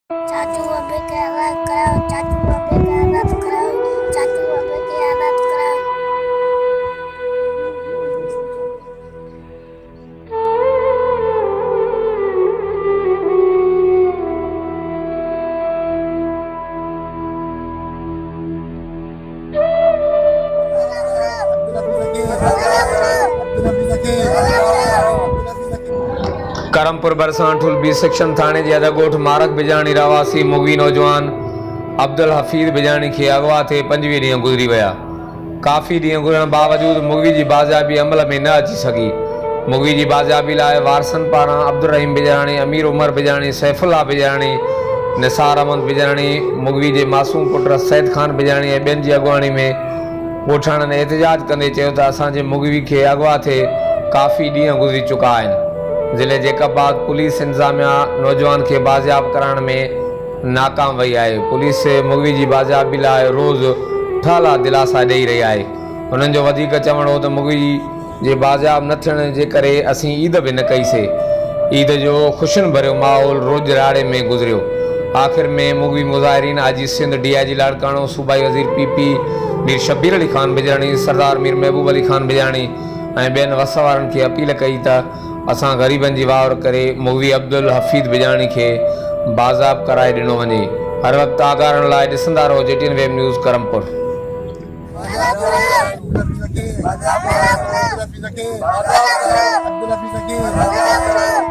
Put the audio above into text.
चाचू अबे के आवाज कराओ, चाचू अबे के आवाज कराओ, चाचू अबे के आवाज कराओ। करमपुर बरसां ठुल बी सेक्शन थाने जे अदगोठ मारक बिजाणी रवासी मुगवी नौजवान अब्दुल हफीज़ बिजाणी खे अगवा थे 25 ॾींहं गुज़री विया। काफ़ी ॾींहं गुज़रण बावजूद मुगवी जी बाज़ियाबी अमल में न अची सघी। मुगवी जी बाज़ियाबी लाइ वारसनि पारां अब्दुल रहीम बिजाणी, अमीर उमर बिजाणी, सैफुल्ला बिजाणी, निसार अहमद बिजाणी, मुगवी जे मासूम पुट सैद खान बिजाणी ऐं ॿियनि जी अॻुवाणी में ॻोठाणनि एहतजाज कंदे चयो त असांजे मुगवी खे अगवा थे काफ़ी ॾींहं गुज़री चुका आहिनि। ज़िले जैकबाद पुलिस इंतज़ामिया नौजवान के बाज़ियाब कराने में नाकाम वही है। पुलिस मुगवी जी बाज़ियाबी लाइ रोज़ ठाला दिलासा ॾेई रही है। उन्हनि जो वधीक चवण हो त मुगवी जे बाज़ियाब न थियण जे करे असीं ईद भी न कईसीं। ईद जो खुशियुनि भरियो माहौल रोज़ राड़े में गुज़रियो। आख़िर में मुगवी मुज़ाहिरीन आजी सिंध DIG लाड़काणो, सूबाई वज़ीर PP मीर शब्बीर अली खान बिजाणी, सरदार मीर महबूब अली खान बिजाणी ऐं ॿियनि वस वारनि खे अपील कई त असां ग़रीबनि जी वावर करे मुगवी अब्दुल हफीज़ बिजाणी खे बाज़ाब कराए ॾिनो वञे। हर वक़्तु आगारण लाइ ॾिसंदा रहो JTN web news Karampur. Abdul Hafeez